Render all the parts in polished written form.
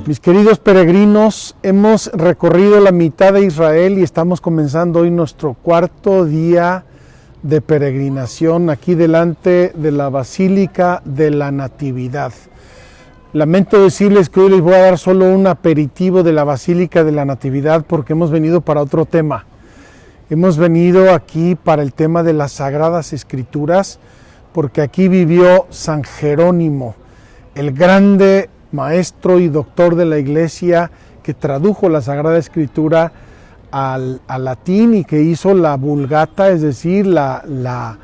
Mis queridos peregrinos, hemos recorrido la mitad de Israel y estamos comenzando hoy nuestro cuarto día de peregrinación aquí delante de la Basílica de la Natividad. Lamento decirles que hoy les voy a dar solo un aperitivo de la Basílica de la Natividad porque hemos venido para otro tema. Hemos venido aquí para el tema de las Sagradas Escrituras porque aquí vivió San Jerónimo, el grande maestro y doctor de la Iglesia que tradujo la Sagrada Escritura al latín y que hizo la Vulgata, es decir, la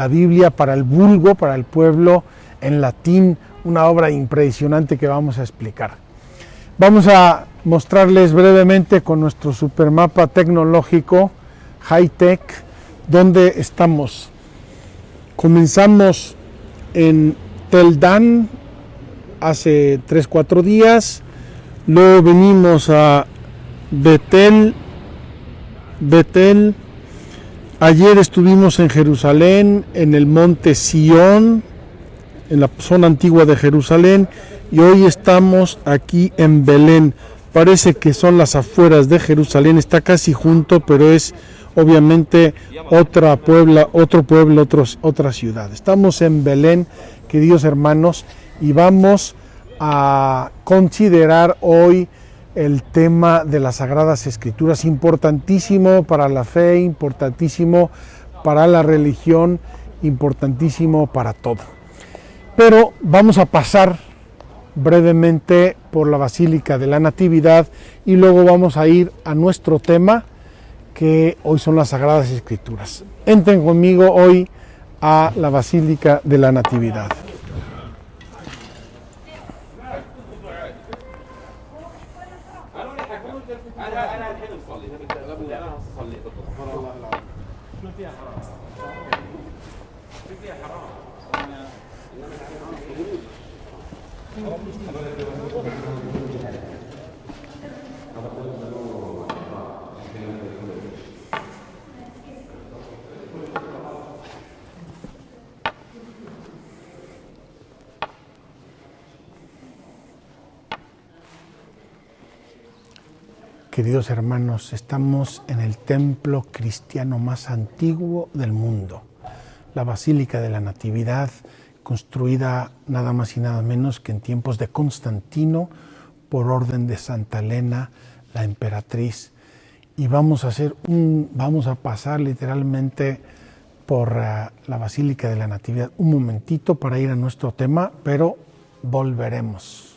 Biblia para el vulgo, para el pueblo en latín, una obra impresionante que vamos a explicar. Vamos a mostrarles brevemente con nuestro supermapa tecnológico, high-tech, dónde estamos. Comenzamos en Tel Dan hace 3-4 días, luego venimos a Betel, ayer estuvimos en Jerusalén, en el monte Sión, en la zona antigua de Jerusalén, y hoy estamos aquí en Belén. Parece que son las afueras de Jerusalén, está casi junto, pero es obviamente otro pueblo, otra ciudad. Estamos en Belén, queridos hermanos, y vamos a considerar hoy el tema de las Sagradas Escrituras, importantísimo para la fe, importantísimo para la religión, importantísimo para todo. Pero vamos a pasar brevemente por la Basílica de la Natividad y luego vamos a ir a nuestro tema, que hoy son las Sagradas Escrituras. Entren conmigo hoy a la Basílica de la Natividad. Queridos hermanos, estamos en el templo cristiano más antiguo del mundo, la Basílica de la Natividad, construida nada más y nada menos que en tiempos de Constantino por orden de Santa Elena, la emperatriz. Y vamos a pasar literalmente por la Basílica de la Natividad un momentito para ir a nuestro tema, pero volveremos.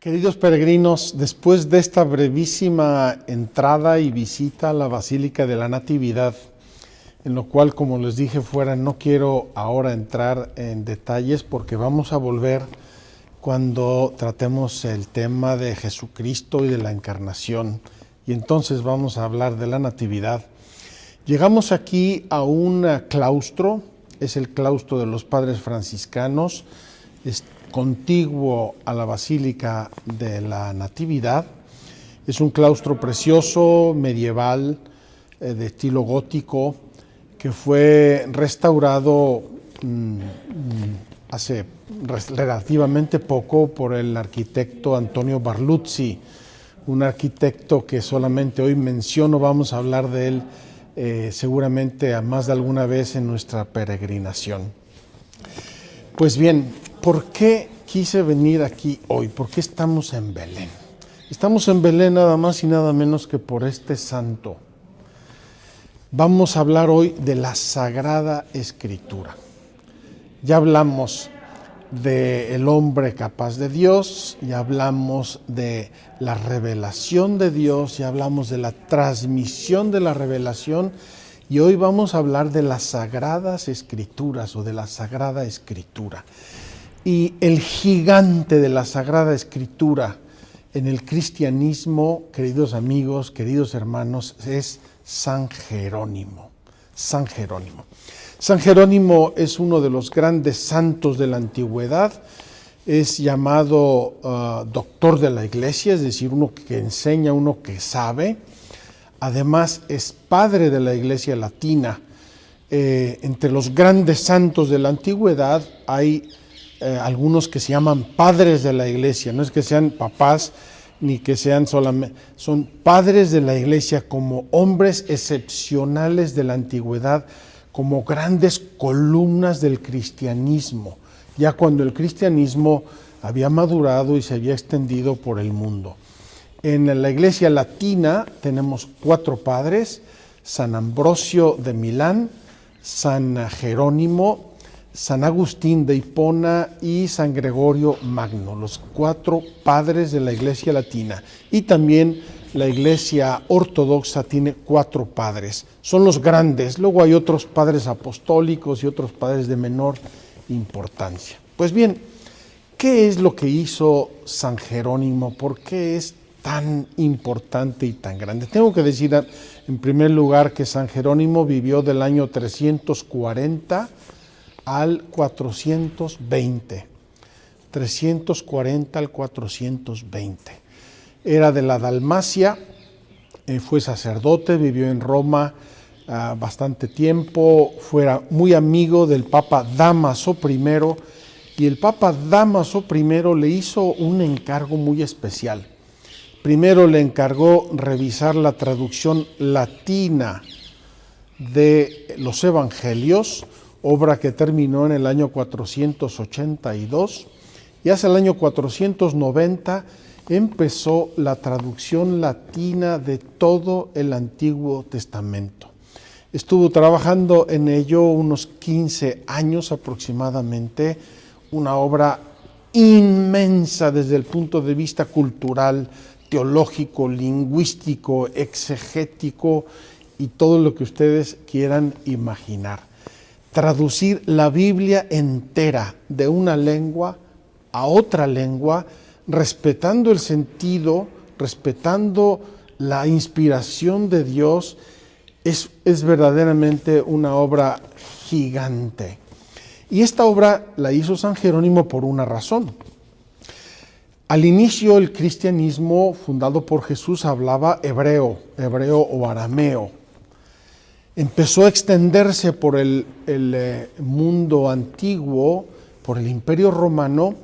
Queridos peregrinos, después de esta brevísima entrada y visita a la Basílica de la Natividad, en lo cual, como les dije fuera, no quiero ahora entrar en detalles porque vamos a volver cuando tratemos el tema de Jesucristo y de la Encarnación, y entonces vamos a hablar de la Natividad. Llegamos aquí a un claustro, es el claustro de los padres franciscanos, es contiguo a la Basílica de la Natividad. Es un claustro precioso, medieval, de estilo gótico, que fue restaurado hace relativamente poco por el arquitecto Antonio Barluzzi, un arquitecto que solamente hoy menciono. Vamos a hablar de él seguramente a más de alguna vez en nuestra peregrinación. Pues bien, ¿por qué quise venir aquí hoy? ¿Por qué estamos en Belén? Estamos en Belén nada más y nada menos que por este santo. Vamos a hablar hoy de la Sagrada Escritura. Ya hablamos del hombre capaz de Dios, ya hablamos de la revelación de Dios, ya hablamos de la transmisión de la revelación, y hoy vamos a hablar de las Sagradas Escrituras o de la Sagrada Escritura. Y el gigante de la Sagrada Escritura en el cristianismo, queridos amigos, queridos hermanos, es San Jerónimo. San Jerónimo. San Jerónimo es uno de los grandes santos de la antigüedad. Es llamado doctor de la Iglesia, es decir, uno que enseña, uno que sabe. Además, es padre de la Iglesia latina. Entre los grandes santos de la antigüedad hay algunos que se llaman padres de la Iglesia. No es que sean papás ni que sean solamente, son padres de la Iglesia como hombres excepcionales de la antigüedad, como grandes columnas del cristianismo, ya cuando el cristianismo había madurado y se había extendido por el mundo. En la Iglesia latina tenemos 4 padres: San Ambrosio de Milán, San Jerónimo, San Agustín de Hipona y San Gregorio Magno, los 4 padres de la Iglesia latina. Y también la Iglesia ortodoxa tiene 4 padres, son los grandes. Luego hay otros padres apostólicos y otros padres de menor importancia. Pues bien, ¿qué es lo que hizo San Jerónimo? ¿Por qué es tan importante y tan grande? Tengo que decir en primer lugar que San Jerónimo vivió del año 340 al 420. 340 al 420. Era de la Dalmacia, fue sacerdote, vivió en Roma bastante tiempo, fue muy amigo del Papa Dámaso I, y el Papa Dámaso I le hizo un encargo muy especial. Primero le encargó revisar la traducción latina de los Evangelios, obra que terminó en el año 482, y hacia el año 490 empezó la traducción latina de todo el Antiguo Testamento. Estuvo trabajando en ello unos 15 años aproximadamente, una obra inmensa desde el punto de vista cultural, teológico, lingüístico, exegético y todo lo que ustedes quieran imaginar. Traducir la Biblia entera de una lengua a otra lengua, respetando el sentido, respetando la inspiración de Dios, es verdaderamente una obra gigante. Y esta obra la hizo San Jerónimo por una razón. Al inicio, el cristianismo fundado por Jesús hablaba hebreo o arameo. Empezó a extenderse por el mundo antiguo, por el Imperio Romano,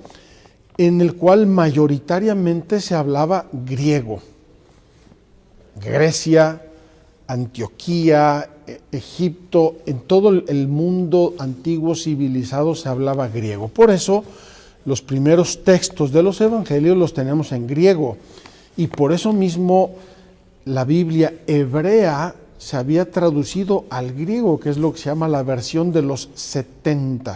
en el cual mayoritariamente se hablaba griego. Grecia, Antioquía, Egipto, en todo el mundo antiguo civilizado se hablaba griego. Por eso los primeros textos de los evangelios los tenemos en griego, y por eso mismo la Biblia hebrea se había traducido al griego, que es lo que se llama la versión de los 70.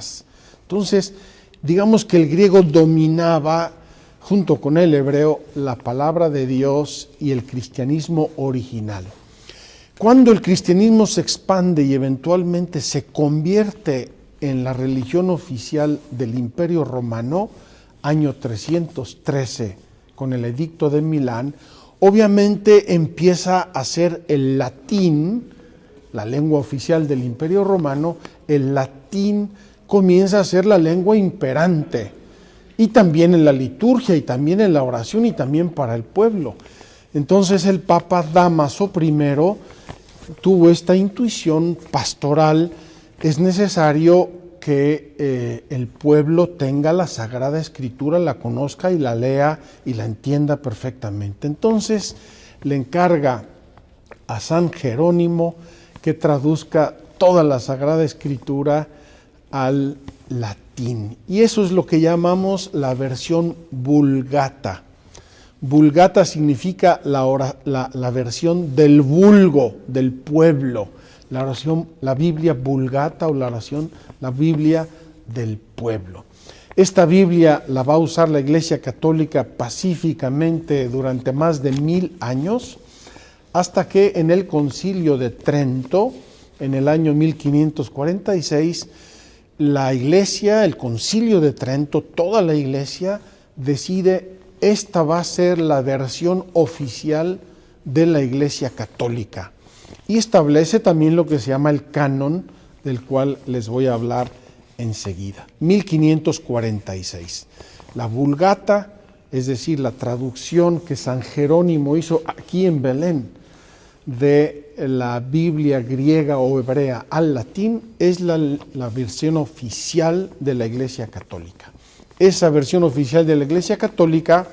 Entonces, digamos que el griego dominaba junto con el hebreo, la palabra de Dios y el cristianismo original. Cuando el cristianismo se expande y eventualmente se convierte en la religión oficial del Imperio Romano, año 313, con el Edicto de Milán, obviamente empieza a ser el latín, la lengua oficial del Imperio Romano. El latín comienza a ser la lengua imperante, y también en la liturgia, y también en la oración, y también para el pueblo. Entonces el Papa Dámaso I tuvo esta intuición pastoral: es necesario que el pueblo tenga la Sagrada Escritura, la conozca y la lea y la entienda perfectamente. Entonces le encarga a San Jerónimo que traduzca toda la Sagrada Escritura al latín. Y eso es lo que llamamos la versión Vulgata. Vulgata significa la versión del vulgo, del pueblo. La Biblia Vulgata, o la Biblia del pueblo. Esta Biblia la va a usar la Iglesia Católica pacíficamente durante más de 1000 años, hasta que en el Concilio de Trento, en el año 1546, la Iglesia, el Concilio de Trento, toda la Iglesia decide: esta va a ser la versión oficial de la Iglesia Católica. Y establece también lo que se llama el canon, del cual les voy a hablar enseguida. 1546. La Vulgata, es decir, la traducción que San Jerónimo hizo aquí en Belén de la Biblia griega o hebrea al latín, es la versión oficial de la Iglesia Católica. Esa versión oficial de la Iglesia Católica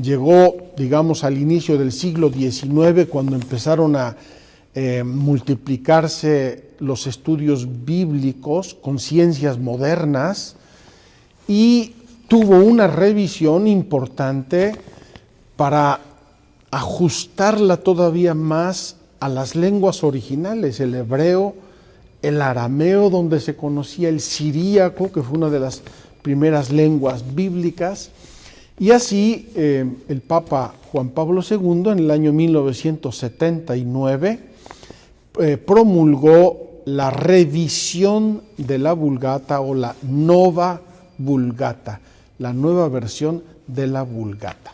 llegó, digamos, al inicio del siglo XIX, cuando empezaron a multiplicarse los estudios bíblicos con ciencias modernas, y tuvo una revisión importante para ajustarla todavía más a las lenguas originales: el hebreo, el arameo, donde se conocía el siríaco, que fue una de las primeras lenguas bíblicas. Y así el Papa Juan Pablo II, en el año 1979, promulgó la revisión de la Vulgata, o la Nova Vulgata, la nueva versión de la Vulgata.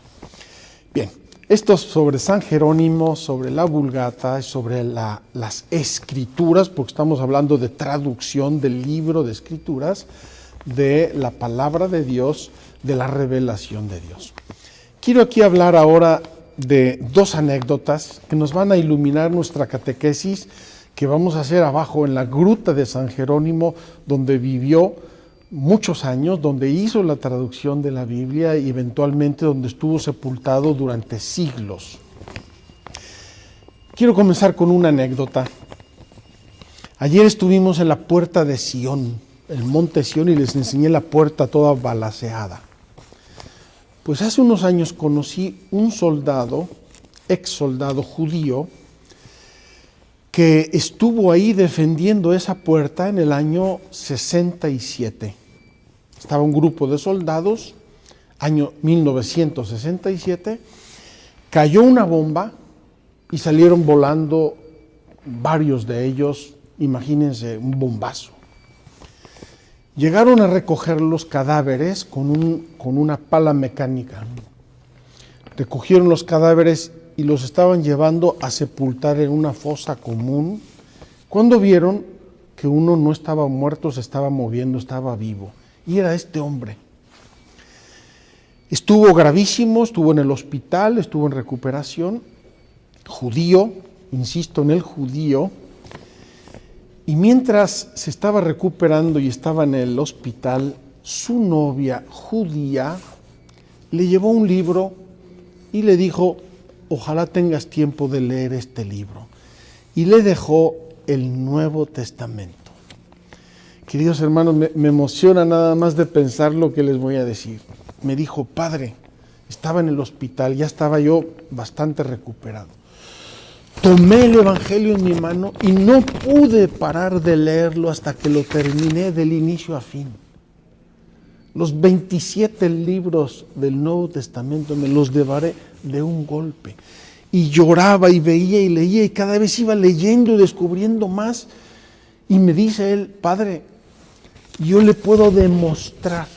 Bien, esto es sobre San Jerónimo, sobre la Vulgata, sobre las escrituras, porque estamos hablando de traducción del libro de escrituras, de la palabra de Dios, de la revelación de Dios. Quiero aquí hablar ahora de dos anécdotas que nos van a iluminar nuestra catequesis, que vamos a hacer abajo en la gruta de San Jerónimo, donde vivió muchos años, donde hizo la traducción de la Biblia y eventualmente donde estuvo sepultado durante siglos. Quiero comenzar con una anécdota. Ayer estuvimos en la puerta de Sión, el monte Sión, y les enseñé la puerta toda balaceada. Pues hace unos años conocí un soldado, ex soldado judío, que estuvo ahí defendiendo esa puerta en el año 67. Estaba un grupo de soldados, año 1967, cayó una bomba y salieron volando varios de ellos, imagínense, un bombazo. Llegaron a recoger los cadáveres con una pala mecánica. Recogieron los cadáveres y los estaban llevando a sepultar en una fosa común, cuando vieron que uno no estaba muerto, se estaba moviendo, estaba vivo. Y era este hombre. Estuvo gravísimo, estuvo en el hospital, estuvo en recuperación, judío, insisto en el judío. Y mientras se estaba recuperando y estaba en el hospital, su novia judía le llevó un libro y le dijo: ojalá tengas tiempo de leer este libro. Y le dejó el Nuevo Testamento. Queridos hermanos, me emociona nada más de pensar lo que les voy a decir. Me dijo: padre, estaba en el hospital, ya estaba yo bastante recuperado. Tomé el Evangelio en mi mano y no pude parar de leerlo hasta que lo terminé del inicio a fin. Los 27 libros del Nuevo Testamento me los devoré de un golpe. Y lloraba y veía y leía y cada vez iba leyendo y descubriendo más. Y me dice él, Padre, yo le puedo demostrar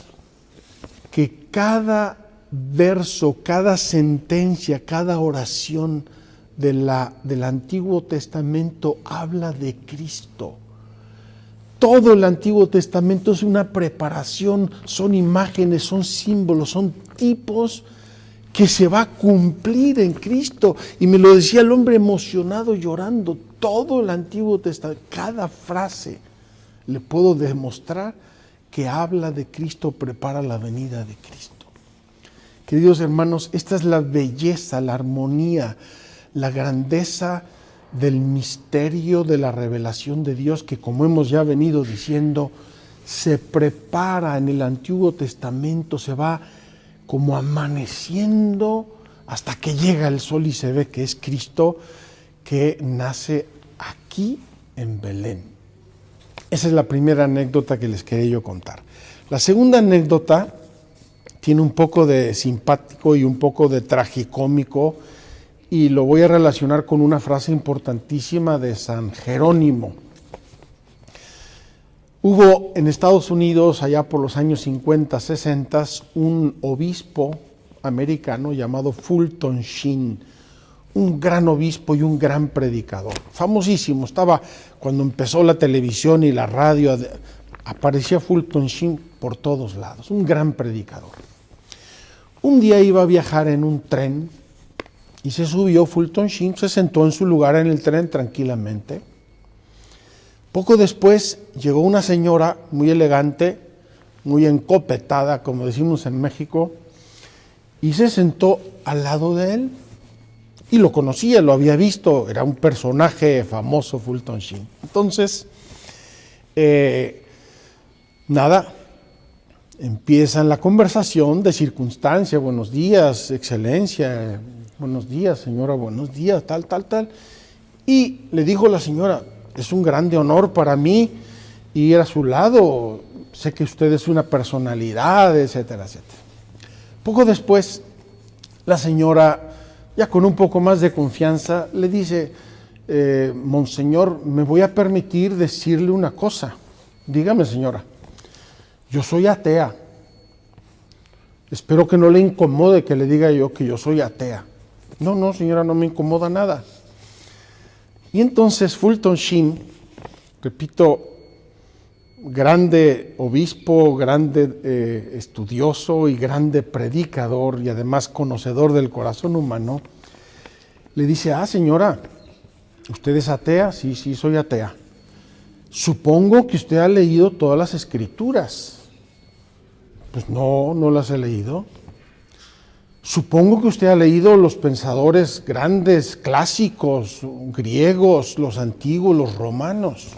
que cada verso, cada sentencia, cada oración del Antiguo Testamento habla de Cristo. Todo el Antiguo Testamento es una preparación, son imágenes, son símbolos, son tipos que se va a cumplir en Cristo. Y me lo decía el hombre emocionado, llorando. Todo el Antiguo Testamento, cada frase, le puedo demostrar que habla de Cristo, prepara la venida de Cristo. Queridos hermanos, esta es la belleza, la armonía, la grandeza del misterio de la revelación de Dios, que como hemos ya venido diciendo, se prepara en el Antiguo Testamento, se va como amaneciendo hasta que llega el sol y se ve que es Cristo que nace aquí en Belén. Esa es la primera anécdota que les quería yo contar. La segunda anécdota tiene un poco de simpático y un poco de tragicómico, y lo voy a relacionar con una frase importantísima de San Jerónimo. Hubo en Estados Unidos, allá por los años 50, 60, un obispo americano llamado Fulton Sheen, un gran obispo y un gran predicador, famosísimo. Estaba cuando empezó la televisión y la radio, aparecía Fulton Sheen por todos lados, un gran predicador. Un día iba a viajar en un tren y se subió Fulton Sheen, se sentó en su lugar en el tren tranquilamente. Poco después llegó una señora muy elegante, muy encopetada, como decimos en México, y se sentó al lado de él. Y lo conocía, lo había visto, era un personaje famoso, Fulton Sheen. Entonces, empiezan la conversación de circunstancia. Buenos días, excelencia, buenos días, señora, buenos días, tal. Y le dijo la señora, es un grande honor para mí ir a su lado, sé que usted es una personalidad, etcétera, etcétera. Poco después, la señora, ya con un poco más de confianza, le dice, Monseñor, me voy a permitir decirle una cosa. Dígame, señora, yo soy atea. Espero que no le incomode que le diga yo que yo soy atea. No, señora, no me incomoda nada. Y entonces Fulton Sheen, repito, grande obispo, grande estudioso y grande predicador y además conocedor del corazón humano, le dice, señora, ¿usted es atea? Sí, soy atea. Supongo que usted ha leído todas las escrituras. Pues no las he leído. Supongo que usted ha leído los pensadores grandes, clásicos, griegos, los antiguos, los romanos.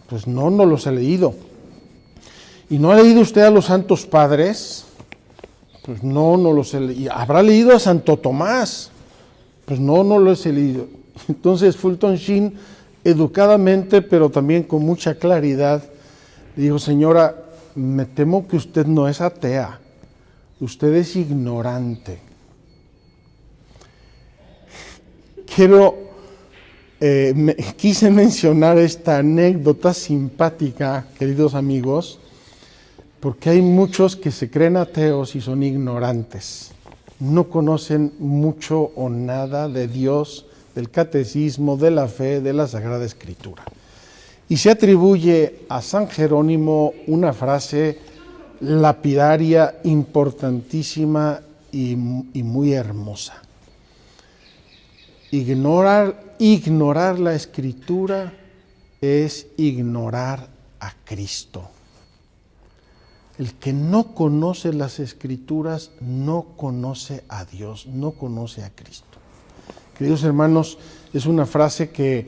Pues no los he leído. ¿Y no ha leído usted a los santos padres? Pues no los he leído. ¿Habrá leído a Santo Tomás? Pues no los he leído. Entonces Fulton Sheen, educadamente, pero también con mucha claridad, le dijo, señora, me temo que usted no es atea. Usted es ignorante. Quise mencionar esta anécdota simpática, queridos amigos, porque hay muchos que se creen ateos y son ignorantes. No conocen mucho o nada de Dios, del catecismo, de la fe, de la Sagrada Escritura. Y se atribuye a San Jerónimo una frase lapidaria, importantísima y muy hermosa. Ignorar la Escritura es ignorar a Cristo. El que no conoce las Escrituras no conoce a Dios, no conoce a Cristo. Queridos hermanos, es una frase que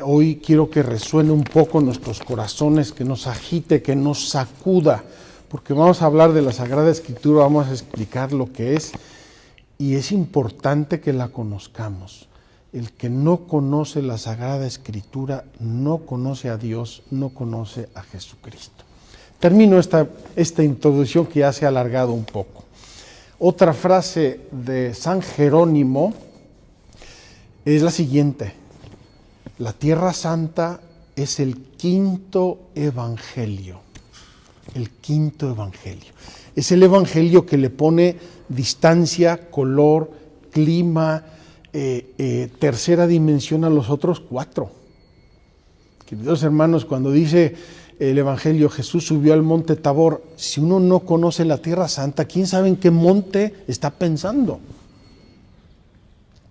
hoy quiero que resuene un poco en nuestros corazones, que nos agite, que nos sacuda, porque vamos a hablar de la Sagrada Escritura, vamos a explicar lo que es, y es importante que la conozcamos. El que no conoce la Sagrada Escritura no conoce a Dios, no conoce a Jesucristo. Termino esta introducción que ya se ha alargado un poco. Otra frase de San Jerónimo es la siguiente: la Tierra Santa es el quinto evangelio. El quinto evangelio. Es el evangelio que le pone distancia, color, clima, tercera dimensión a los otros cuatro. Queridos hermanos, cuando dice el evangelio Jesús subió al monte Tabor, si uno no conoce la Tierra Santa, ¿quién sabe en qué monte está pensando?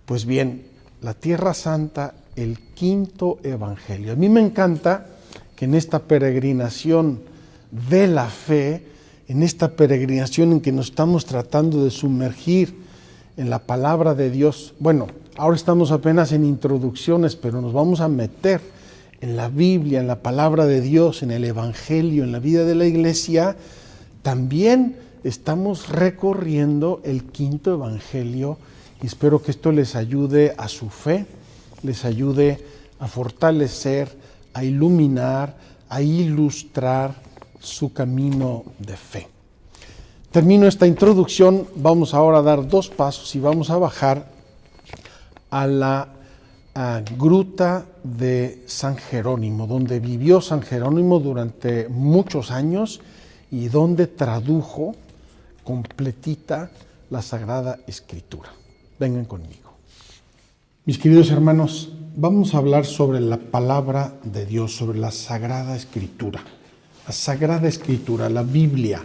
Pues bien, la Tierra Santa, el quinto evangelio. A mí me encanta que en esta peregrinación de la fe, en esta peregrinación en que nos estamos tratando de sumergir en la palabra de Dios, bueno, ahora estamos apenas en introducciones, pero nos vamos a meter en la Biblia, en la palabra de Dios, en el evangelio, en la vida de la iglesia. También estamos recorriendo el quinto evangelio y espero que esto les ayude a su fe, les ayude a fortalecer, a iluminar, a ilustrar su camino de fe. Termino esta introducción, vamos ahora a dar 2 pasos y vamos a bajar a la gruta de San Jerónimo, donde vivió San Jerónimo durante muchos años y donde tradujo completita la Sagrada Escritura. Vengan conmigo. Mis queridos hermanos, vamos a hablar sobre la palabra de Dios, sobre la Sagrada Escritura. La Sagrada Escritura, la Biblia.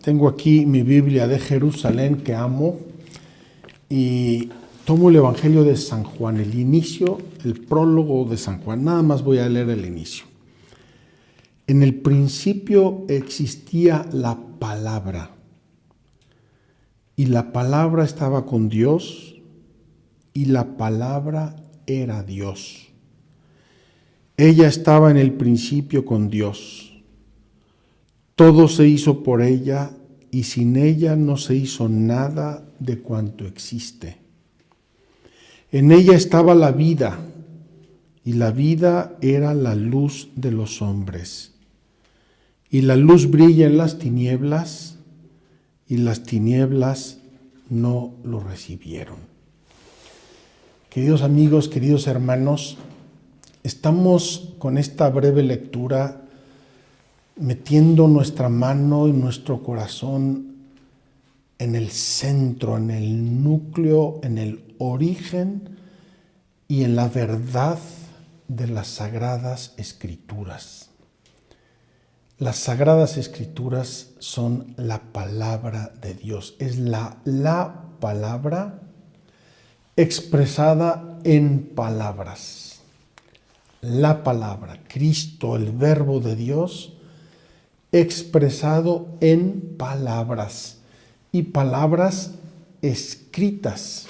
Tengo aquí mi Biblia de Jerusalén que amo y tomo el Evangelio de San Juan, el inicio, el prólogo de San Juan. Nada más voy a leer el inicio. En el principio existía la palabra y la palabra estaba con Dios y la palabra era Dios. Ella estaba en el principio con Dios. Todo se hizo por ella y sin ella no se hizo nada de cuanto existe. En ella estaba la vida y la vida era la luz de los hombres. Y la luz brilla en las tinieblas y las tinieblas no lo recibieron. Queridos amigos, queridos hermanos, estamos con esta breve lectura metiendo nuestra mano y nuestro corazón en el centro, en el núcleo, en el origen y en la verdad de las Sagradas Escrituras. Las Sagradas Escrituras son la palabra de Dios, es la palabra expresada en palabras. La palabra, Cristo, el Verbo de Dios, expresado en palabras y palabras escritas.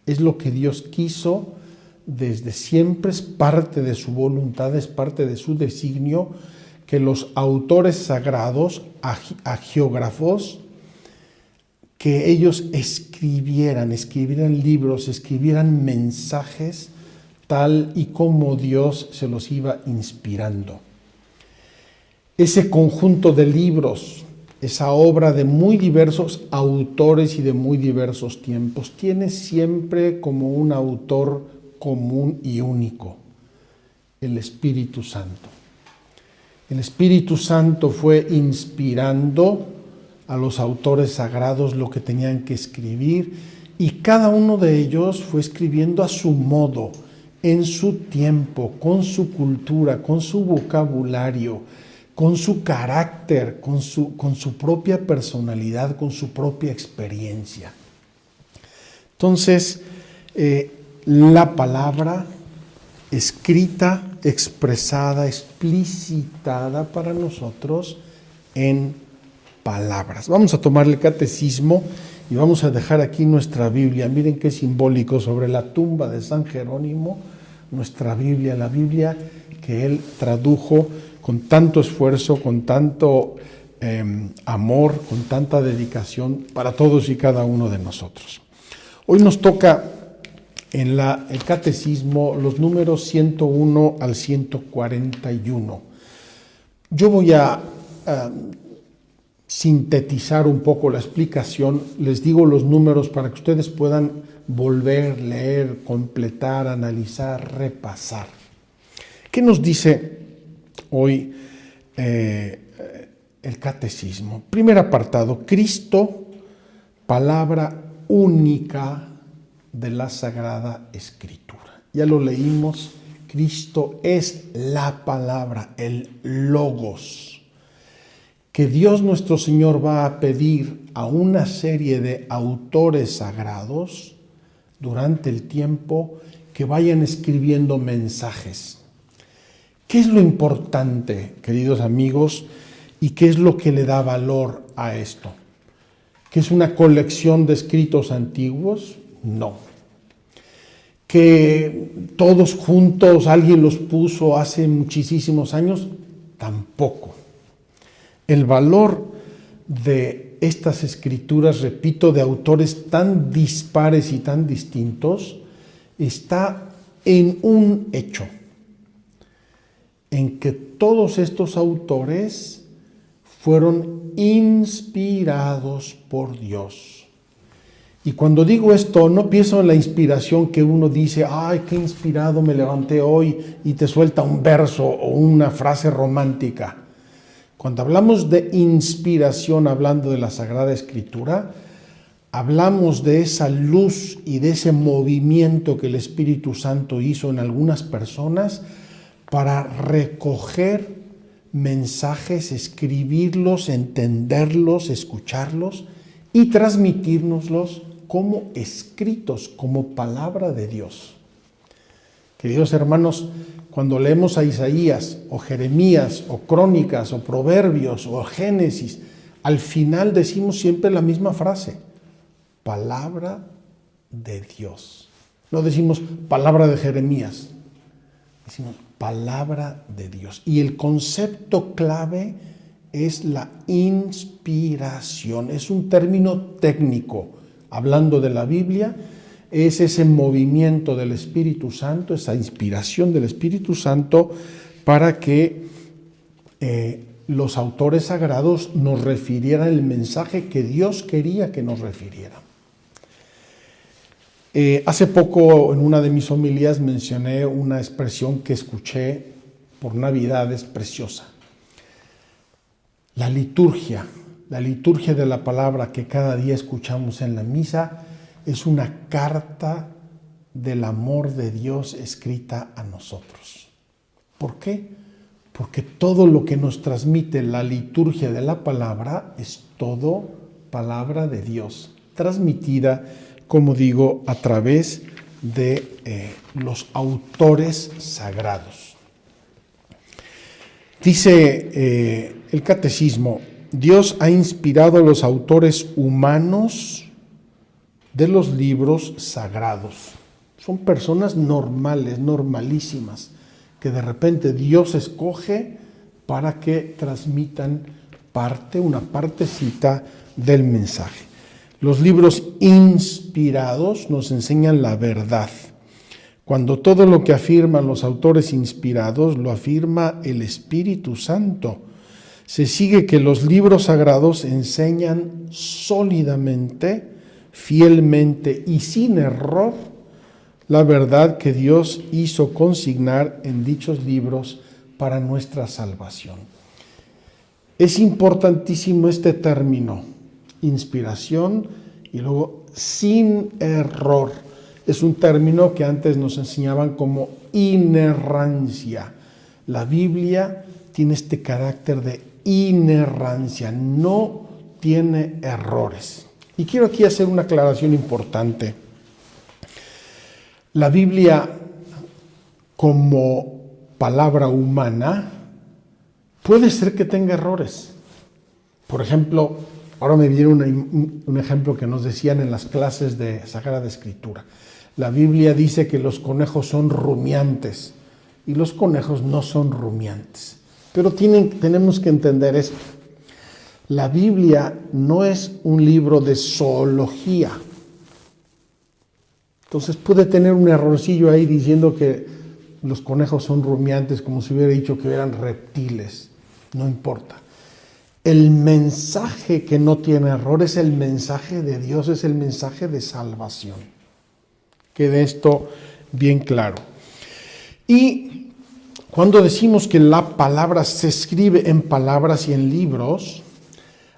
Es lo que Dios quiso desde siempre, es parte de su voluntad, es parte de su designio, que los autores sagrados, agiógrafos, que ellos escribieran libros, escribieran mensajes tal y como Dios se los iba inspirando. Ese conjunto de libros, esa obra de muy diversos autores y de muy diversos tiempos, tiene siempre como un autor común y único, el Espíritu Santo. El Espíritu Santo fue inspirando a los autores sagrados lo que tenían que escribir y cada uno de ellos fue escribiendo a su modo, en su tiempo, con su cultura, con su vocabulario, con su carácter, con su propia personalidad, con su propia experiencia. Entonces, la palabra escrita, expresada, explicitada para nosotros en palabras. Vamos a tomar el catecismo y vamos a dejar aquí nuestra Biblia. Miren qué simbólico, sobre la tumba de San Jerónimo, nuestra Biblia, la Biblia que él tradujo con tanto esfuerzo, con tanto amor, con tanta dedicación para todos y cada uno de nosotros. Hoy nos toca en el catecismo los números 101 al 141. Yo voy a sintetizar un poco la explicación, les digo los números para que ustedes puedan volver, leer, completar, analizar, repasar. ¿Qué nos dice hoy el catecismo? Primer apartado, Cristo, palabra única de la Sagrada Escritura. Ya lo leímos, Cristo es la palabra, el logos, que Dios nuestro Señor va a pedir a una serie de autores sagrados durante el tiempo que vayan escribiendo mensajes. ¿Qué es lo importante, queridos amigos, y qué es lo que le da valor a esto? ¿Que es una colección de escritos antiguos? No. ¿Que todos juntos alguien los puso hace muchísimos años? Tampoco. El valor de estas escrituras, repito, de autores tan dispares y tan distintos, está en un hecho, en que todos estos autores fueron inspirados por Dios. Y cuando digo esto, no pienso en la inspiración que uno dice, ay, qué inspirado me levanté hoy, y te suelta un verso o una frase romántica. Cuando hablamos de inspiración, hablando de la Sagrada Escritura, hablamos de esa luz y de ese movimiento que el Espíritu Santo hizo en algunas personas para recoger mensajes, escribirlos, entenderlos, escucharlos y transmitírnoslos como escritos, como palabra de Dios. Queridos hermanos, cuando leemos a Isaías o Jeremías o Crónicas o Proverbios o Génesis, al final decimos siempre la misma frase: palabra de Dios. No decimos palabra de Jeremías, decimos palabra de Dios. Y el concepto clave es la inspiración. Es un término técnico. Hablando de la Biblia, es ese movimiento del Espíritu Santo, esa inspiración del Espíritu Santo para que los autores sagrados nos refirieran el mensaje que Dios quería que nos refiriera. Hace poco en una de mis homilías mencioné una expresión que escuché por Navidades preciosa. La liturgia de la palabra que cada día escuchamos en la misa es una carta del amor de Dios escrita a nosotros. ¿Por qué? Porque todo lo que nos transmite la liturgia de la palabra es todo palabra de Dios, transmitida, como digo, a través de los autores sagrados. Dice el catecismo: Dios ha inspirado a los autores humanos de los libros sagrados. Son personas normales, normalísimas, que de repente Dios escoge para que transmitan una partecita del mensaje. Los libros inspirados nos enseñan la verdad. Cuando todo lo que afirman los autores inspirados lo afirma el Espíritu Santo, se sigue que los libros sagrados enseñan sólidamente, fielmente y sin error la verdad que Dios hizo consignar en dichos libros para nuestra salvación. Es importantísimo este término, inspiración, y luego sin error. Es un término que antes nos enseñaban como inerrancia. La Biblia tiene este carácter de inerrancia, no tiene errores. Y quiero aquí hacer una aclaración importante. La Biblia, como palabra humana, puede ser que tenga errores. Por ejemplo, ahora me viene un ejemplo que nos decían en las clases de Sagrada Escritura. La Biblia dice que los conejos son rumiantes y los conejos no son rumiantes. Pero tenemos que entender esto. La Biblia no es un libro de zoología. Entonces puede tener un errorcillo ahí diciendo que los conejos son rumiantes, como si hubiera dicho que eran reptiles. No importa. El mensaje que no tiene error es el mensaje de Dios, es el mensaje de salvación. Quede esto bien claro. Y cuando decimos que la palabra se escribe en palabras y en libros,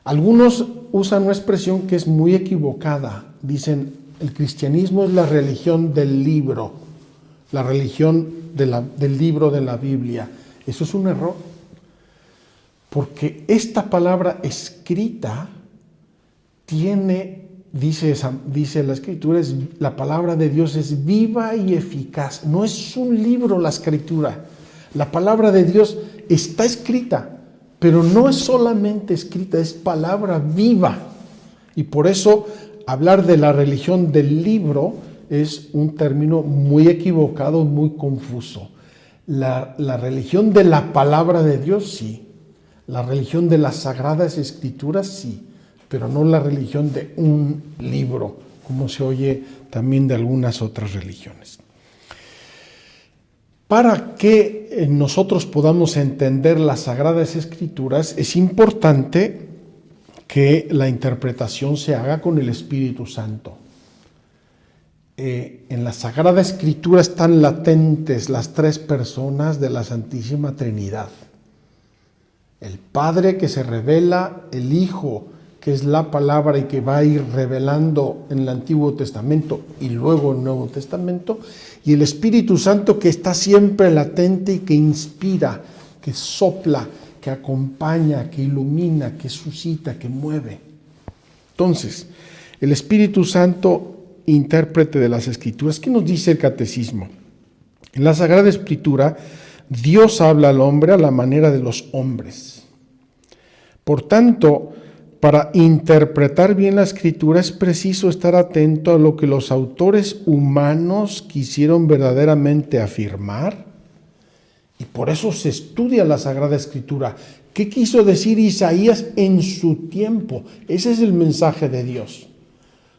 algunos usan una expresión que es muy equivocada. Dicen, el cristianismo es la religión del libro, la religión del libro de la Biblia. Eso es un error, porque esta palabra escrita tiene, dice la Escritura, la palabra de Dios es viva y eficaz. No es un libro la Escritura. La palabra de Dios está escrita, pero no es solamente escrita, es palabra viva. Y por eso hablar de la religión del libro es un término muy equivocado, muy confuso. La religión de la palabra de Dios, sí. La religión de las Sagradas Escrituras, sí. Pero no la religión de un libro, como se oye también de algunas otras religiones. Para que nosotros podamos entender las Sagradas Escrituras, es importante que la interpretación se haga con el Espíritu Santo. En la Sagrada Escritura están latentes las tres personas de la Santísima Trinidad. El Padre que se revela, el Hijo que es la palabra y que va a ir revelando en el Antiguo Testamento y luego en el Nuevo Testamento, y el Espíritu Santo que está siempre latente y que inspira, que sopla, que acompaña, que ilumina, que suscita, que mueve. Entonces, el Espíritu Santo, intérprete de las Escrituras, ¿qué nos dice el Catecismo? En la Sagrada Escritura, Dios habla al hombre a la manera de los hombres. Por tanto, para interpretar bien la Escritura es preciso estar atento a lo que los autores humanos quisieron verdaderamente afirmar, y por eso se estudia la Sagrada Escritura. ¿Qué quiso decir Isaías en su tiempo? Ese es el mensaje de Dios.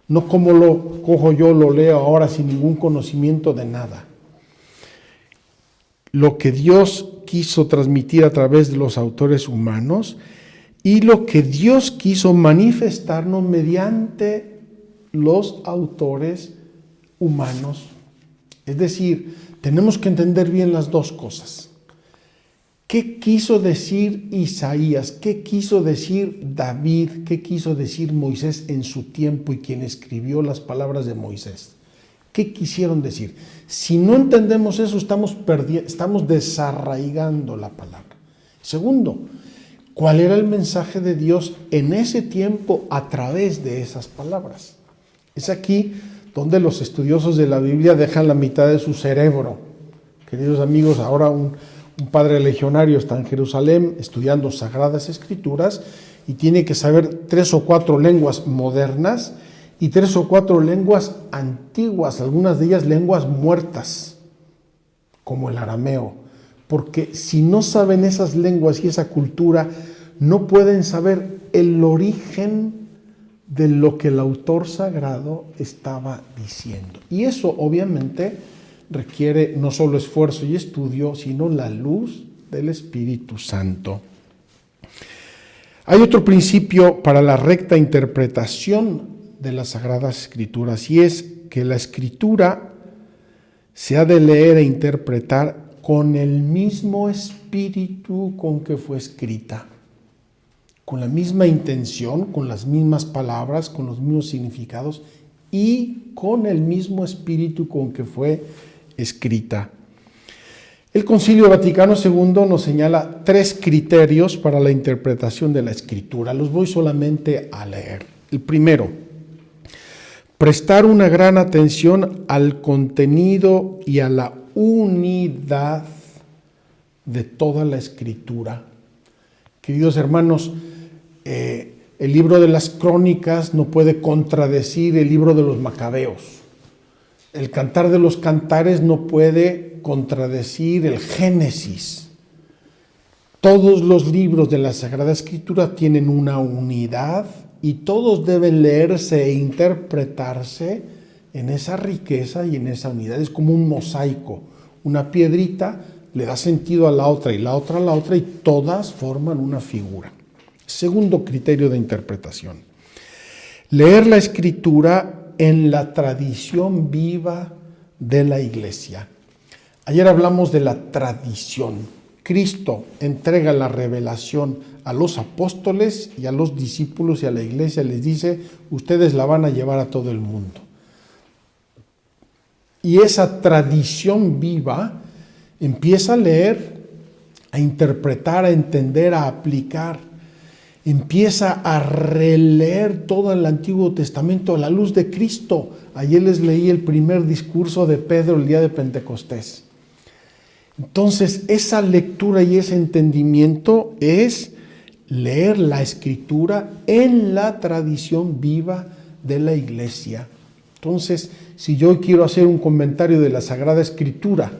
No como lo cojo yo, lo leo ahora sin ningún conocimiento de nada. Lo que Dios quiso transmitir a través de los autores humanos y lo que Dios quiso manifestarnos mediante los autores humanos. Es decir, tenemos que entender bien las dos cosas. ¿Qué quiso decir Isaías? ¿Qué quiso decir David? ¿Qué quiso decir Moisés en su tiempo y quien escribió las palabras de Moisés? ¿Qué quisieron decir? Si no entendemos eso, estamos desarraigando la palabra. Segundo, ¿cuál era el mensaje de Dios en ese tiempo a través de esas palabras? Es aquí donde los estudiosos de la Biblia dejan la mitad de su cerebro. Queridos amigos, ahora un padre legionario está en Jerusalén estudiando Sagradas Escrituras y tiene que saber 3 o 4 lenguas modernas y 3 o 4 lenguas antiguas, algunas de ellas lenguas muertas, como el arameo. Porque si no saben esas lenguas y esa cultura, no pueden saber el origen de lo que el autor sagrado estaba diciendo. Y eso obviamente requiere no solo esfuerzo y estudio, sino la luz del Espíritu Santo. Hay otro principio para la recta interpretación de las Sagradas Escrituras, y es que la Escritura se ha de leer e interpretar con el mismo espíritu con que fue escrita, con la misma intención, con las mismas palabras, con los mismos significados y con el mismo espíritu con que fue escrita. El Concilio Vaticano II nos señala 3 criterios para la interpretación de la Escritura. Los voy solamente a leer. El primero, prestar una gran atención al contenido y a la unidad de toda la Escritura. Queridos hermanos, el libro de las Crónicas no puede contradecir el libro de los Macabeos. El Cantar de los Cantares no puede contradecir el Génesis. Todos los libros de la Sagrada Escritura tienen una unidad y todos deben leerse e interpretarse en esa riqueza y en esa unidad. Es como un mosaico. Una piedrita le da sentido a la otra y la otra a la otra y todas forman una figura. Segundo criterio de interpretación: leer la Escritura en la tradición viva de la Iglesia. Ayer hablamos de la tradición. Cristo entrega la revelación a los apóstoles y a los discípulos y a la Iglesia. Les dice: ustedes la van a llevar a todo el mundo. Y esa tradición viva empieza a leer, a interpretar, a entender, a aplicar. Empieza a releer todo el Antiguo Testamento a la luz de Cristo. Ayer les leí el primer discurso de Pedro el día de Pentecostés. Entonces, esa lectura y ese entendimiento es leer la Escritura en la tradición viva de la Iglesia. Entonces, si yo quiero hacer un comentario de la Sagrada Escritura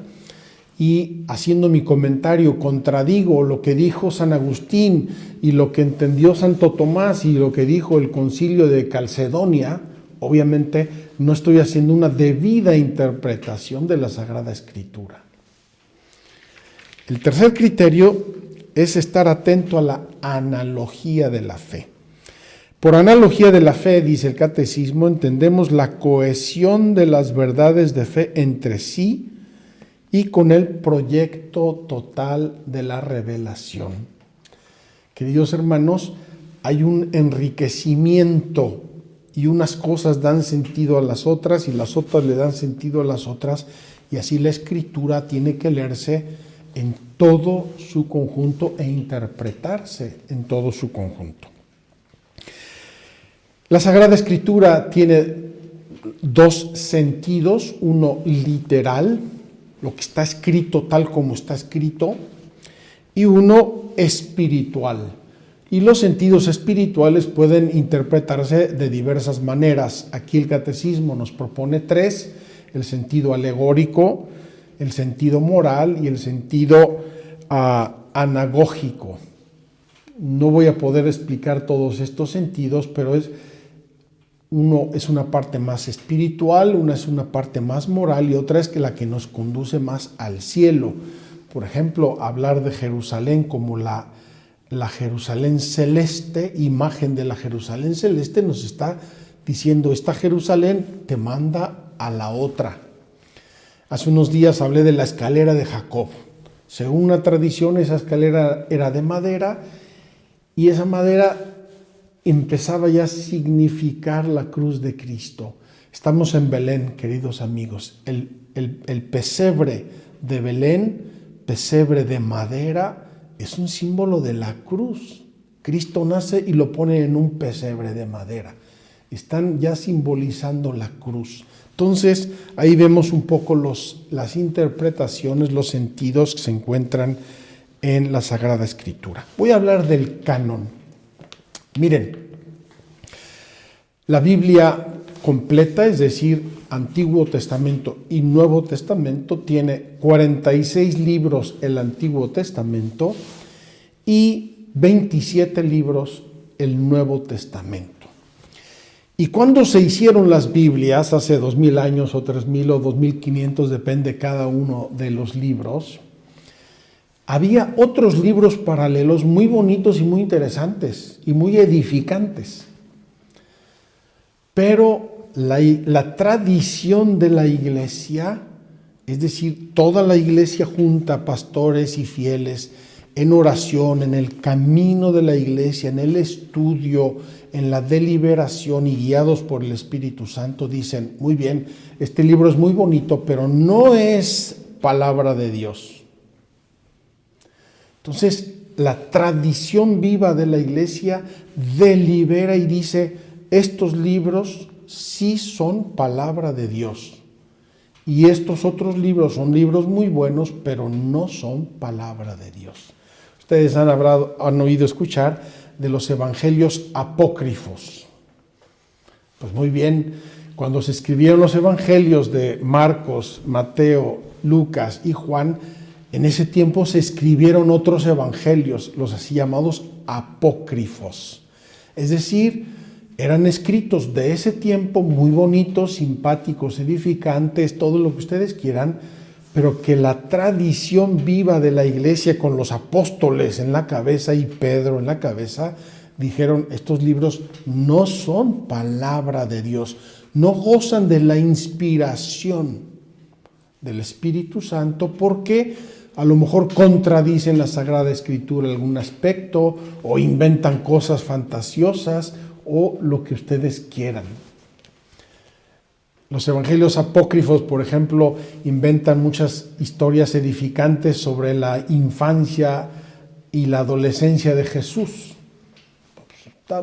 y haciendo mi comentario contradigo lo que dijo San Agustín y lo que entendió Santo Tomás y lo que dijo el Concilio de Calcedonia, obviamente no estoy haciendo una debida interpretación de la Sagrada Escritura. El tercer criterio es estar atento a la analogía de la fe. Por analogía de la fe, dice el Catecismo, entendemos la cohesión de las verdades de fe entre sí y con el proyecto total de la revelación. Queridos hermanos, hay un enriquecimiento y unas cosas dan sentido a las otras y las otras le dan sentido a las otras, y así la Escritura tiene que leerse en todo su conjunto e interpretarse en todo su conjunto. La Sagrada Escritura tiene dos sentidos: uno literal, lo que está escrito tal como está escrito, y uno espiritual. Y los sentidos espirituales pueden interpretarse de diversas maneras. Aquí el Catecismo nos propone tres: el sentido alegórico, el sentido moral y el sentido anagógico. No voy a poder explicar todos estos sentidos, pero uno es una parte más espiritual, una es una parte más moral y otra es la que nos conduce más al cielo. Por ejemplo, hablar de Jerusalén como la Jerusalén celeste, imagen de la Jerusalén celeste, nos está diciendo: esta Jerusalén te manda a la otra. Hace unos días hablé de la escalera de Jacob. Según una tradición, esa escalera era de madera y esa madera empezaba ya a significar la cruz de Cristo. Estamos en Belén, queridos amigos. El pesebre de Belén, pesebre de madera, es un símbolo de la cruz. Cristo nace y lo pone en un pesebre de madera. Están ya simbolizando la cruz. Entonces, ahí vemos un poco las interpretaciones, los sentidos que se encuentran en la Sagrada Escritura. Voy a hablar del canon. Miren, la Biblia completa, es decir, Antiguo Testamento y Nuevo Testamento, tiene 46 libros el Antiguo Testamento y 27 libros el Nuevo Testamento. Y cuando se hicieron las Biblias, hace 2000 años o 3000 o 2500, depende cada uno de los libros, había otros libros paralelos muy bonitos y muy interesantes y muy edificantes. Pero la tradición de la Iglesia, es decir, toda la Iglesia junta, pastores y fieles, en oración, en el camino de la Iglesia, en el estudio, en la deliberación y guiados por el Espíritu Santo, dicen: muy bien, este libro es muy bonito, pero no es palabra de Dios. Entonces, la tradición viva de la Iglesia delibera y dice: estos libros sí son palabra de Dios. Y estos otros libros son libros muy buenos, pero no son palabra de Dios. Ustedes han oído escuchar de los evangelios apócrifos. Pues muy bien, cuando se escribieron los evangelios de Marcos, Mateo, Lucas y Juan, en ese tiempo se escribieron otros evangelios, los así llamados apócrifos. Es decir, eran escritos de ese tiempo muy bonitos, simpáticos, edificantes, todo lo que ustedes quieran, pero que la tradición viva de la Iglesia con los apóstoles en la cabeza y Pedro en la cabeza dijeron, estos libros no son palabra de Dios, no gozan de la inspiración del Espíritu Santo porque a lo mejor contradicen la Sagrada Escritura en algún aspecto o inventan cosas fantasiosas o lo que ustedes quieran. Los evangelios apócrifos, por ejemplo, inventan muchas historias edificantes sobre la infancia y la adolescencia de Jesús.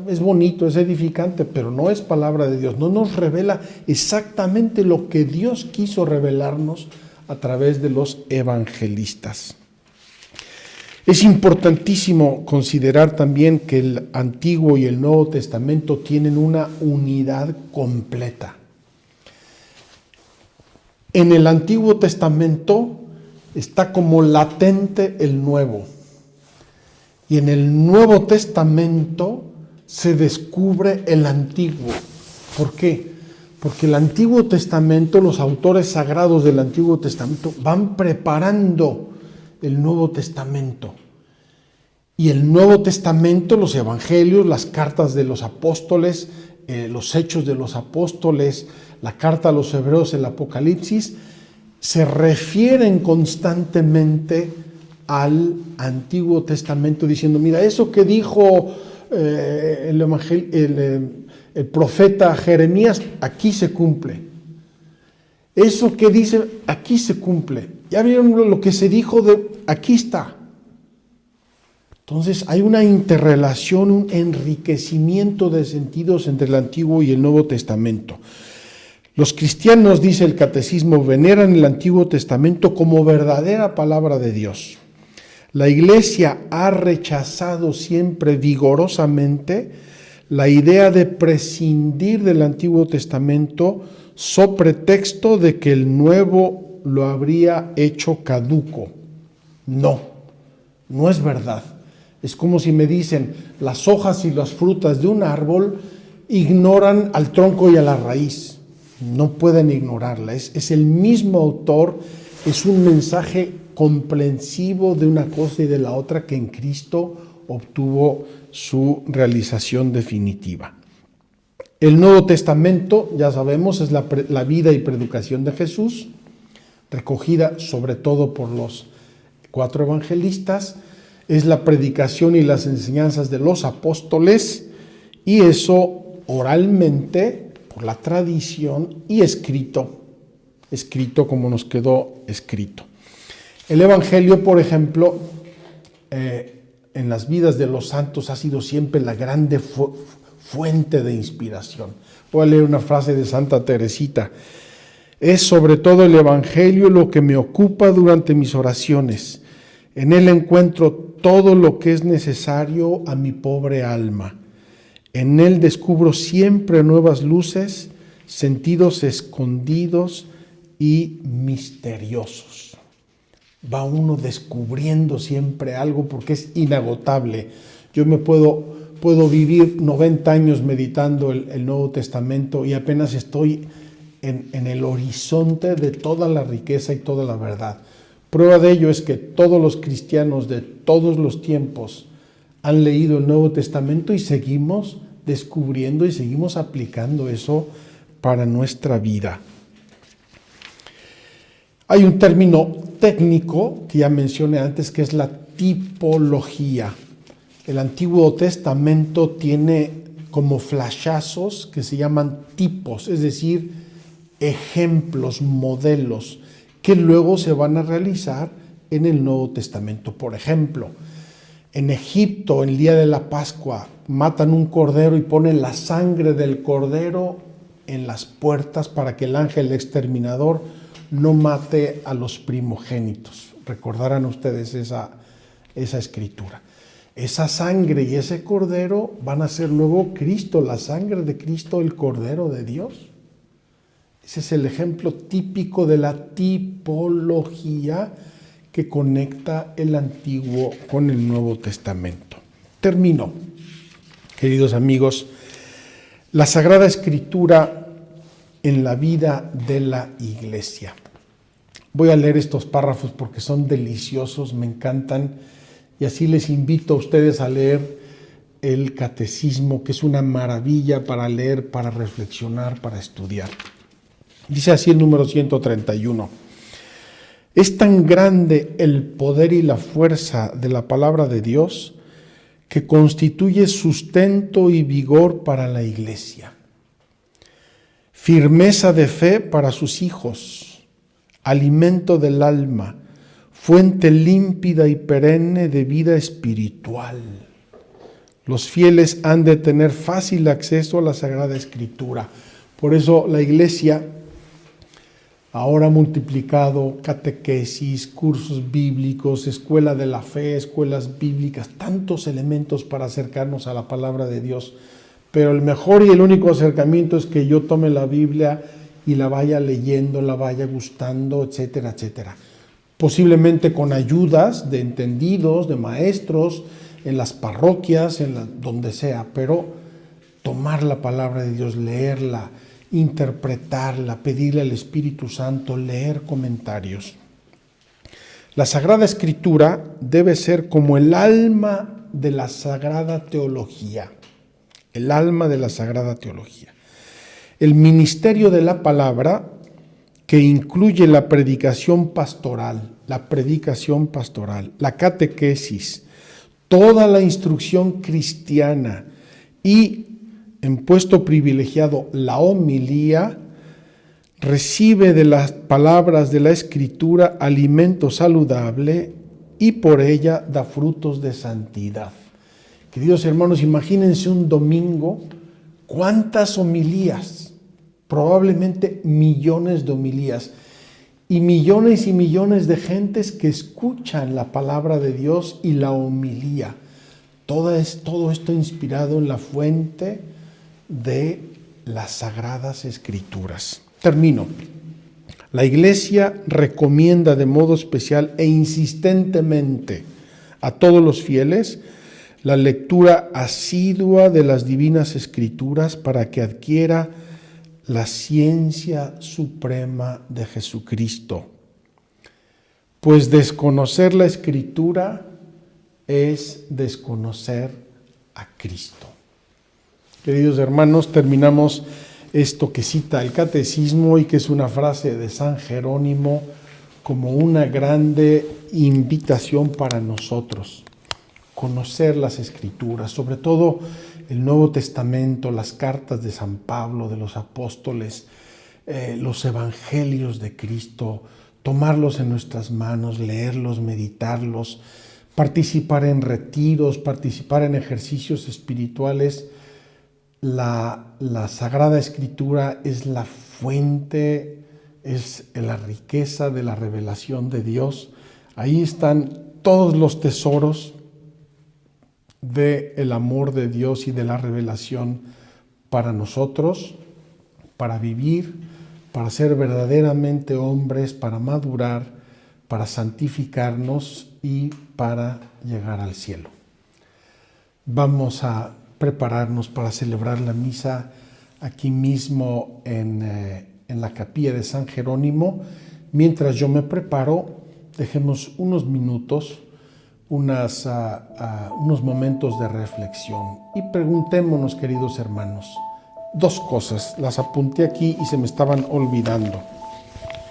Es bonito, es edificante, pero no es palabra de Dios. No nos revela exactamente lo que Dios quiso revelarnos a través de los evangelistas. Es importantísimo considerar también que el Antiguo y el Nuevo Testamento tienen una unidad completa. En el Antiguo Testamento está como latente el Nuevo. Y en el Nuevo Testamento se descubre el Antiguo. ¿Por qué? Porque el Antiguo Testamento, los autores sagrados del Antiguo Testamento van preparando el Nuevo Testamento. Y el Nuevo Testamento, los evangelios, las cartas de los apóstoles, los hechos de los apóstoles, la carta a los hebreos, el Apocalipsis, se refieren constantemente al Antiguo Testamento diciendo, mira, eso que dijo el profeta Jeremías, aquí se cumple. Eso que dice, aquí se cumple. Ya vieron lo que se dijo, aquí está. Entonces hay una interrelación, un enriquecimiento de sentidos entre el Antiguo y el Nuevo Testamento. Los cristianos, dice el Catecismo, veneran el Antiguo Testamento como verdadera palabra de Dios. La Iglesia ha rechazado siempre vigorosamente la idea de prescindir del Antiguo Testamento so pretexto de que el Nuevo lo habría hecho caduco. No es verdad. Es como si me dicen, las hojas y las frutas de un árbol ignoran al tronco y a la raíz. No pueden ignorarla. Es el mismo autor, es un mensaje comprensivo de una cosa y de la otra que en Cristo obtuvo su realización definitiva. El Nuevo Testamento, ya sabemos, es la vida y predicación de Jesús, recogida sobre todo por los 4 evangelistas, es la predicación y las enseñanzas de los apóstoles, y eso oralmente, por la tradición, y escrito como nos quedó escrito. El Evangelio, por ejemplo, en las vidas de los santos ha sido siempre la grande fuente de inspiración. Voy a leer una frase de Santa Teresita. Es sobre todo el Evangelio lo que me ocupa durante mis oraciones. En él encuentro todo lo que es necesario a mi pobre alma. En él descubro siempre nuevas luces, sentidos escondidos y misteriosos. Va uno descubriendo siempre algo porque es inagotable. Yo me puedo vivir 90 años meditando el Nuevo Testamento y apenas estoy en el horizonte de toda la riqueza y toda la verdad. Prueba de ello es que todos los cristianos de todos los tiempos han leído el Nuevo Testamento y seguimos descubriendo y seguimos aplicando eso para nuestra vida. Hay un término técnico que ya mencioné antes, que es la tipología. El Antiguo Testamento tiene como flashazos que se llaman tipos, es decir, ejemplos, modelos, que luego se van a realizar en el Nuevo Testamento. Por ejemplo, en Egipto, el día de la Pascua, matan un cordero y ponen la sangre del cordero en las puertas para que el ángel exterminador no mate a los primogénitos. Recordarán ustedes esa escritura. Esa sangre y ese cordero van a ser luego Cristo, la sangre de Cristo, el Cordero de Dios. Ese es el ejemplo típico de la tipología que conecta el Antiguo con el Nuevo Testamento. Termino, queridos amigos, la Sagrada Escritura en la vida de la Iglesia. Voy a leer estos párrafos porque son deliciosos, me encantan, y así les invito a ustedes a leer el catecismo, que es una maravilla para leer, para reflexionar, para estudiar. Dice así el número 131. Es tan grande el poder y la fuerza de la palabra de Dios que constituye sustento y vigor para la Iglesia, firmeza de fe para sus hijos, alimento del alma, fuente límpida y perenne de vida espiritual. Los fieles han de tener fácil acceso a la Sagrada Escritura. Por eso la Iglesia ahora ha multiplicado catequesis, cursos bíblicos, escuela de la fe, escuelas bíblicas, tantos elementos para acercarnos a la palabra de Dios. Pero el mejor y el único acercamiento es que yo tome la Biblia y la vaya leyendo, la vaya gustando, etcétera, etcétera. Posiblemente con ayudas de entendidos, de maestros, en las parroquias, donde sea, pero tomar la palabra de Dios, leerla, interpretarla, pedirle al Espíritu Santo, leer comentarios. La Sagrada Escritura debe ser como el alma de la Sagrada Teología. El alma de la Sagrada Teología. El ministerio de la palabra, que incluye la predicación pastoral, la catequesis, toda la instrucción cristiana y, en puesto privilegiado, la homilía, recibe de las palabras de la Escritura alimento saludable y por ella da frutos de santidad. Queridos hermanos, imagínense un domingo, cuántas homilías, probablemente millones de homilías y millones de gentes que escuchan la palabra de Dios y la homilía. Todo esto inspirado en la fuente de las Sagradas Escrituras. Termino. La Iglesia recomienda de modo especial e insistentemente a todos los fieles la lectura asidua de las Divinas Escrituras para que adquiera la ciencia suprema de Jesucristo. Pues desconocer la Escritura es desconocer a Cristo. Queridos hermanos, terminamos esto que cita el Catecismo y que es una frase de San Jerónimo como una grande invitación para nosotros. Conocer las Escrituras, sobre todo el Nuevo Testamento, las cartas de San Pablo, de los apóstoles, los evangelios de Cristo, tomarlos en nuestras manos, leerlos, meditarlos, participar en retiros, participar en ejercicios espirituales. La Sagrada Escritura es la fuente, es la riqueza de la revelación de Dios. Ahí están todos los tesoros del amor de Dios y de la revelación para nosotros, para vivir, para ser verdaderamente hombres, para madurar, para santificarnos y para llegar al cielo. Vamos a prepararnos para celebrar la misa aquí mismo en la capilla de San Jerónimo. Mientras yo me preparo, dejemos unos minutos, unos momentos de reflexión y preguntémonos, queridos hermanos, dos cosas. Las apunté aquí y se me estaban olvidando.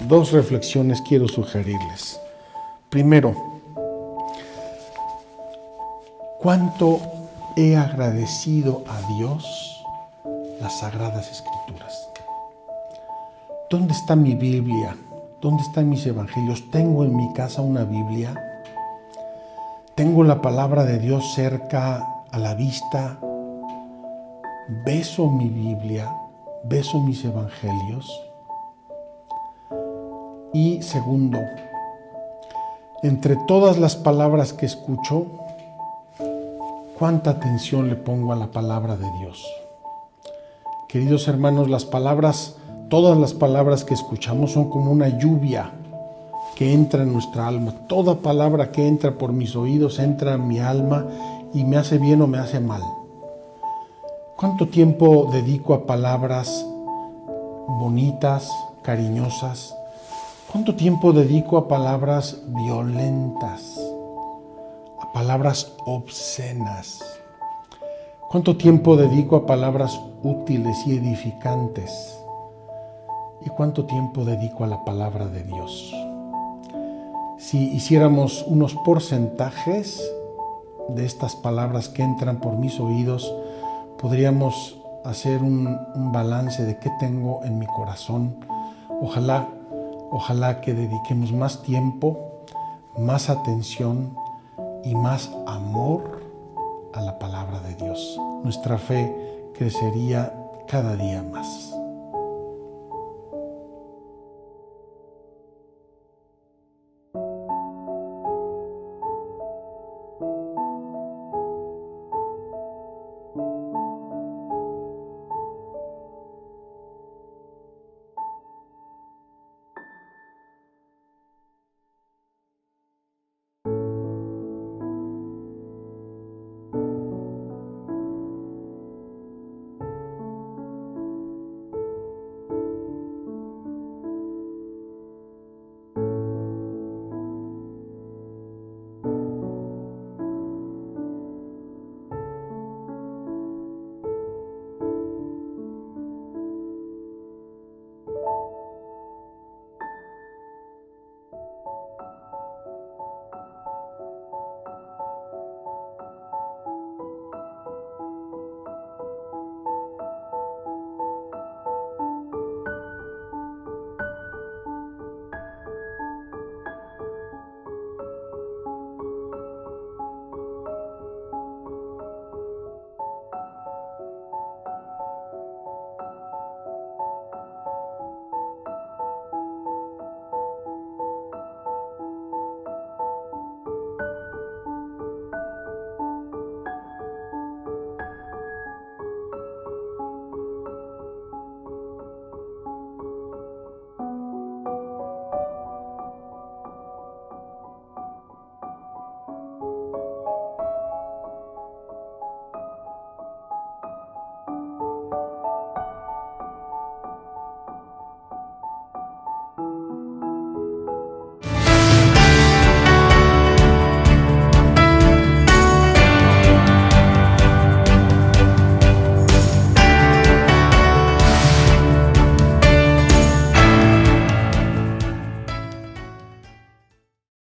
Dos reflexiones quiero sugerirles. Primero, ¿cuánto he agradecido a Dios las Sagradas Escrituras? ¿Dónde está mi Biblia? ¿Dónde están mis evangelios? ¿Tengo en mi casa una Biblia? ¿Tengo la palabra de Dios cerca a la vista? ¿Beso mi Biblia? ¿Beso mis evangelios? Y segundo, entre todas las palabras que escucho, ¿cuánta atención le pongo a la palabra de Dios? Queridos hermanos, todas las palabras que escuchamos son como una lluvia que entra en nuestra alma. Toda palabra que entra por mis oídos entra en mi alma y me hace bien o me hace mal. ¿Cuánto tiempo dedico a palabras bonitas, cariñosas? ¿Cuánto tiempo dedico a palabras violentas, a palabras obscenas? ¿Cuánto tiempo dedico a palabras útiles y edificantes? ¿Y cuánto tiempo dedico a la palabra de Dios? Si hiciéramos unos porcentajes de estas palabras que entran por mis oídos, podríamos hacer un balance de qué tengo en mi corazón. Ojalá que dediquemos más tiempo, más atención y más amor a la palabra de Dios. Nuestra fe crecería cada día más.